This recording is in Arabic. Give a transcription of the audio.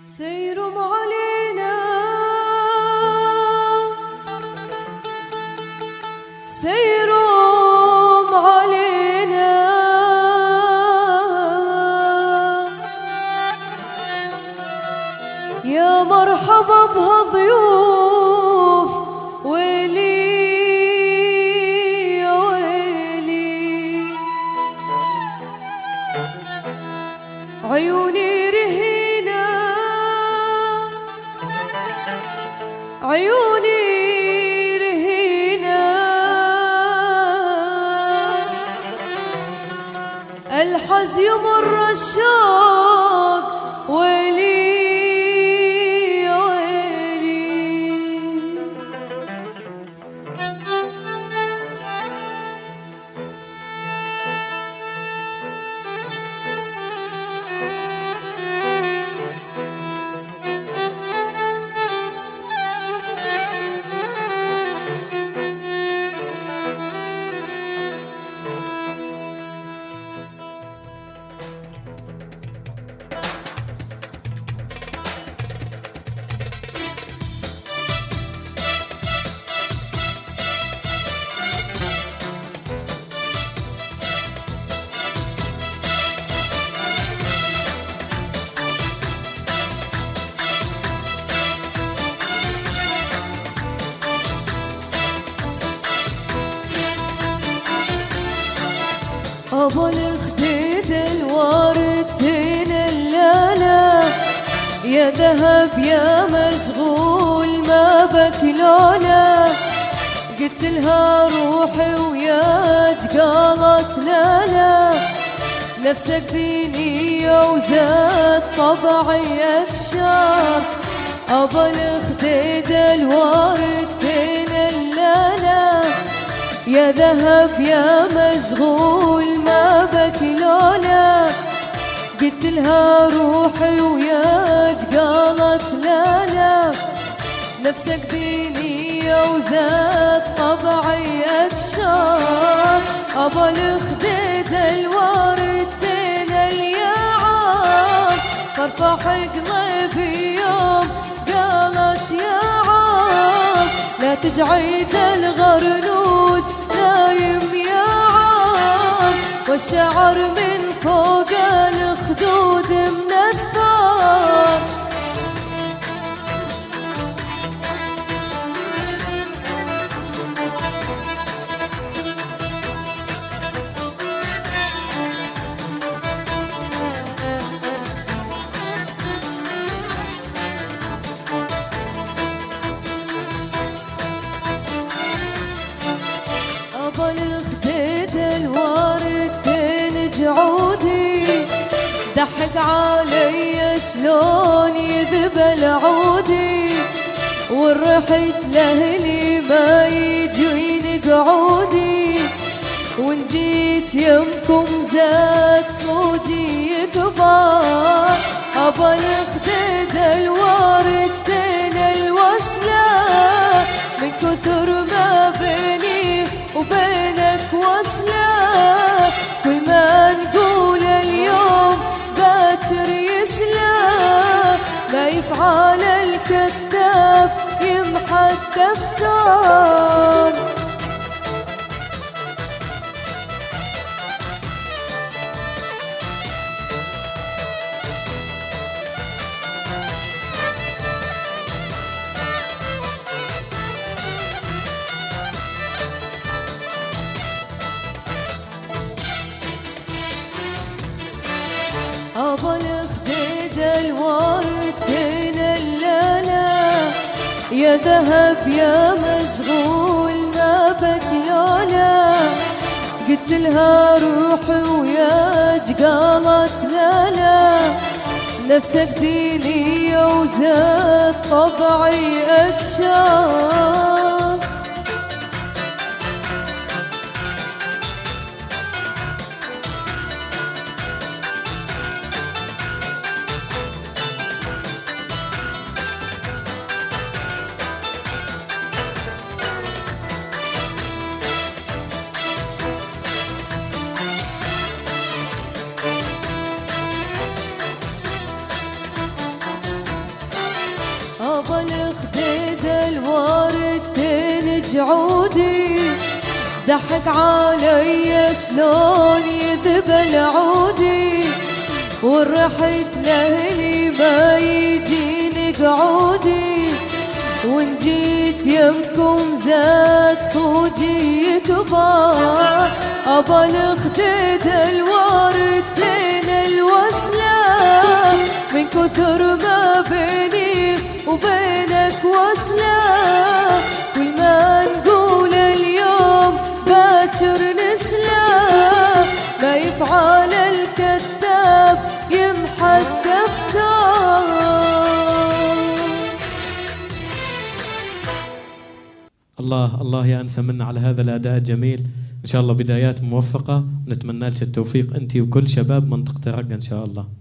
سيرم علينا سيرم علينا يا مرحبا بهالضيوف ويلي يا ويلي عيوني رهينة عيوني رهينة الحز يمر الشوق ويلي يا ويلي ابو الخديد الوردتين اللالة يا ذهب يا مشغول ما بك لولا قلت لها روحي وياك قالت لا لا نفسك دينية وزاد طبعي اكشر ابو الخديد الوردتين اللالة يا ذهب يا مشغول ما بك لولا قلت لها روحي وياك قالت لا لا نفسك دينية وزاد طبعي اكشر ابو الخديد الوردتين الياعام فرفح قلبي يوم قالت يا عام لا تجعيد الغرنوج نايم يا عام والشعر من فوق الخدود من الثار ابو الخديد الوردتين جعودي ضحك علي شلون يذبل عودي ورحت لاهلي ما يجين قعودي وان جيت يمكم زاد صوجي يكبر ابو الخديد الوردتين الوصله من كثر ما بيني وبينك وصله كل ما نقول اليوم باكر يسلم ما يفعل الكذاب يمحى الدفتر ابو الخديد الوردتين اللالة يا ذهب يا مشغول ما بك لولا قلت لها روحي وياك قالت لا لا نفسك دينية وزاد طبعي اكشر عودي ضحك علي شلون يذبل عودي ورحت لأهلي ما يجيني قعودي وان جيت يمكم زاد صوجي يكبر أبا الخدد الوردين الوصلة من كثر ما بيني وبينك وصلة كل ما نقول اليوم باكر نسلة ما يفعل الكذاب يمحى الدفتر. الله يا أنسة منا على هذا الأداء الجميل، إن شاء الله بدايات موفقة ونتمنى لك التوفيق أنت وكل شباب منطقة الرقة إن شاء الله.